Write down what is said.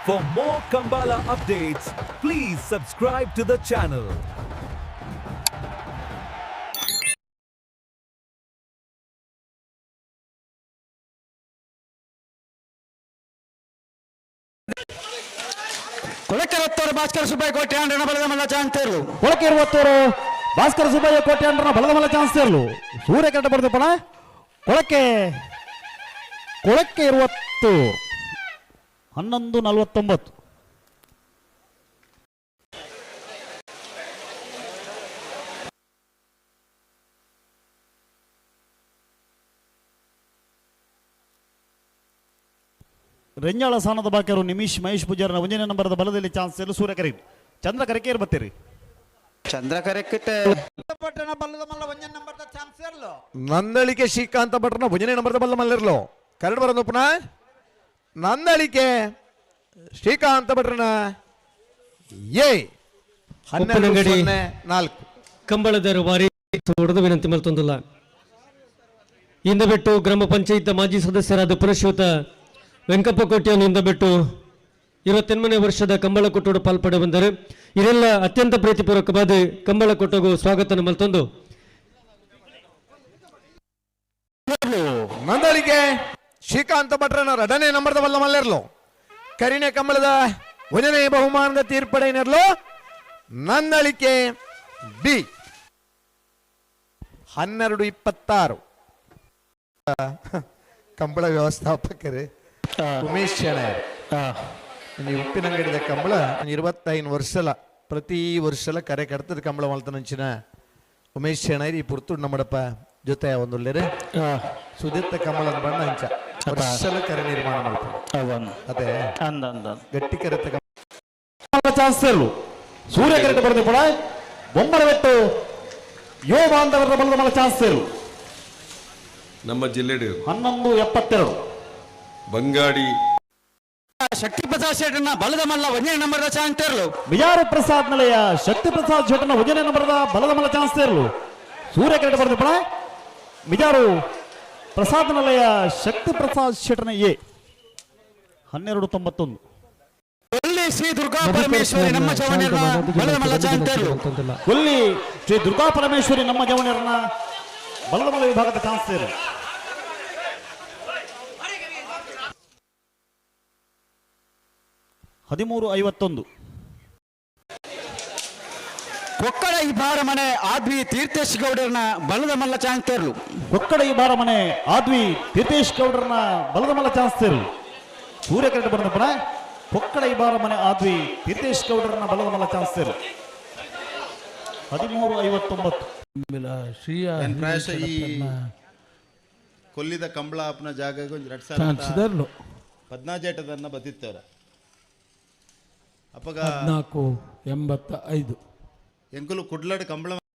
For more Kambala updates, please subscribe to the channel. ಕೊಳಕೆ 20 Bhaskara Subbaiah ಕೋಟೆ ಅಂಡನ ಬಲದ ಮಲ್ಲ ಚಾನ್ಸ್ ತೇರ್ಲು ಕೊಳಕೆ 20 ಭಾಸ್ಕರ ಸುಬ್ಬಯ್ಯ ಕೋಟೆ ಅಂಡನ ಬಲದ ಮಲ್ಲ ಚಾನ್ಸ್ ತೇರ್ಲು ಸೂರ್ಯ ಕರೆಕ್ಟ್ ಬರ್ತಪ್ಪಣ ಕೊಳಕೆ 20 11:49 ರೆಂಜಾಳ ಸ್ಥಾನದ ಬಾಕಿಯವರು ನಿಮಿಷ್ ಮಹೇಶ್ ಪೂಜಾರನ 1ನೇ ನಂಬರದ ಬಲದಲ್ಲಿ ಚಾನ್ಸ್ ಇರಲು ಸೂರ್ಯ ಕರೆ ಚಂದ್ರ ಕರೆಕೆ ಇರ್ಬತ್ತೀರಿ ಚಂದ್ರ ಕರೆಕ್ಕಿಟ್ಟೆ ಪಟ್ಟಣ ಬಲ್ಲದ ಮಲ್ಲ 1ನೇ ನಂಬರ್ದ ಚಾನ್ಸ್ ಇರಲು ನಂದಳಿಕೆ ಶ್ರೀಕಾಂತ ಭಟ್ರನ 1ನೇ ನಂಬರ್ದ ಬಲ್ಲ ಮಲ್ಲಿರ್ಲು ಕರಡು ಬರೋದು ಪುನಃ ನಂದಳಿಕೆ ಶ್ರೀಕಾಂತ ಭಟ್ರನ ಎ 12:04 ಕಂಬಳದರ ವಾರಿ ಹೊಡೆದ ವಿನಂತಿ ಮಲ್ತೊಂದಿಲ್ಲ ಇಂದ ಬಿಟ್ಟು ಗ್ರಾಮ ಪಂಚಾಯತ್ ಮಾಜಿ ಸದಸ್ಯರಾದ ಪುರಶ್ವತ ವೆಂಕಪ್ಪ ಕೋಟೆಯನ್ನು ಇಂದ ಬಿಟ್ಟು 28ನೇ ವರ್ಷದ ಕಂಬಳ ಕೊಟ್ಟೋಡು ಪಾಲ್ಪಡೆ ಬಂದರೆ ಇದೆಲ್ಲ ಅತ್ಯಂತ ಪ್ರೀತಿಪೂರ್ವಕವಾದ ಕಂಬಳ ಕೊಟ್ಟೋಗು ಸ್ವಾಗತ ಮಲ್ತೊಂದು ನಂದಳಿಕೆ ಶ್ರೀಕಾಂತ ಭಟ್ರನ 2ನೇ ನಂಬರ್ದ ಬಲ್ಲ ಮಲ್ಲಿರ್ಲು ಕರಿನೆ ಕಂಬಳದ 1ನೇ ಬಹುಮಾನದ ತೀರ್ಪಡೆಯಿನರ್ಲು ನಂದಳಿಕೆ ಬಿ 12:26 ಕಂಬಳ ವ್ಯವಸ್ಥಾಪಕರೇ ಉಮೇಶ್ ಶೆಣರ್ ಉಪ್ಪಿನಂಗಡಿದ ಕಂಬಳ 25 ವರ್ಷಲ ಪ್ರತಿ ವರ್ಷಲ ಕರೆ ಕಡ್ತದ ಕಂಬಳ ಮಲ್ತನಂಚಿನ ಉಮೇಶ್ ಶೆಣರ್ ಈ ಪುರ್ತು ನಮ್ಮಡಪ್ಪ ಜೊತೆ ಒಂದುಳ್ಳೇರೆ ಸುದಿತ್ತ ಕಂಬಳದ ಬಣ್ಣ ಹಂಚ ವರ್ಷಲ ಕರೆ ನಿರ್ಮಾಣ ಮಾಡ್ತಾರೆ ಅದೇ ಗಟ್ಟಿ ಕರೆತ ಚಾನ್ಸ್ ಇರಲು ಸೂರ್ಯ ಕರೆಕ್ಟ್ ಬರ್ತಪ್ಪಣ ಬೊಮ್ಮರ ಬೆಟ್ಟು ಯೋ ಬಾಂಧವರ ಬಲದ ಮಲ್ಲ ಚಾನ್ಸ್ ಇರಲು ನಮ್ಮ ಜಿಲ್ಲೆ 11:72 ಬಂಗಾಡಿ ಶಕ್ತಿ ಪ್ರಸಾದ್ ಶೆಟ್ಟನ ಬಲದ ಮಲ್ಲ 1ನೇ ನಂಬರ್ದ ಚಾನ್ಸ್ ತೇರ್ಲು ಬಿಜಾರು ಪ್ರಸಾದ್ ನಲೆಯ ಶಕ್ತಿ ಪ್ರಸಾದ್ ಶೆಟ್ಟನ 1ನೇ ನಂಬರ್ದ ಬಲದ ಮಲ್ಲ ಚಾನ್ಸ್ ತೇರ್ಲು ಸೂರ್ಯ ಕರೆಕ್ಟ್ ಬರ್ತಪ್ಪಣ ಬಿಜಾರು ಪ್ರಸಾದ್ ನಲೆಯ ಶಕ್ತಿ ಪ್ರಸಾದ್ ಶೆಟ್ಟನ ಎ 12:91 ಕೊಲ್ಲಿ ಶ್ರೀ ದುರ್ಗಾ ಪರಮೇಶ್ವರಿ ನಮ್ಮ ಜವನೇರನ ಬಲದ ಮಲ್ಲ ಚಾನ್ಸ್ ತೇರ್ಲು ಕೊಲ್ಲಿ ಶ್ರೀ ದುರ್ಗಾ ಪರಮೇಶ್ವರಿ ನಮ್ಮ ಜವನೇರನ ಬಲದ ಮಲ್ಲ ವಿಭಾಗದ ಚಾನ್ಸ್ ತೇರು 13:51 ಕೊಕ್ಕಡ ಈ ಬಾರ ಮನೆ ಆದ್ವಿ ತೀರ್ಥೇಶ್ ಗೌಡರನ ಬಲದ ಮಲ್ಲ ಚಾನ್ಸ್ ತೇರ್ಲು ಕೊಕ್ಕಡ ಈ ಬಾರ ಮನೆ ಆದ್ವಿ ತೀರ್ಥೇಶ್ ಗೌಡರನ ಬಲದ ಮಲ್ಲ ಚಾನ್ಸ್ ತೇರು ಸೂರ್ಯ ಕರೆಕ್ಟ್ ಬರ್ತಪ್ಪಣ ಕೊಕ್ಕಡ ಈ ಬಾರ ಮನೆ ಆದ್ವಿ ತೀರ್ಥೇಶ್ ಗೌಡರನ ಬಲದ ಮಲ್ಲ ಚಾನ್ಸ್ ತೇರು 13:59 ಪ್ರಾಯಶಃ ಈ ಕೊಲ್ಲಿದ ಕಂಬಳ ಅಪ್ಪನ ಜಾಗ 2017 ಬದಿತ್ತವ್ರ ಅಪ್ಪಗ 14:85 ಎಂಕುಲು ಕುಡ್ಲಡ್ ಕಂಬಳ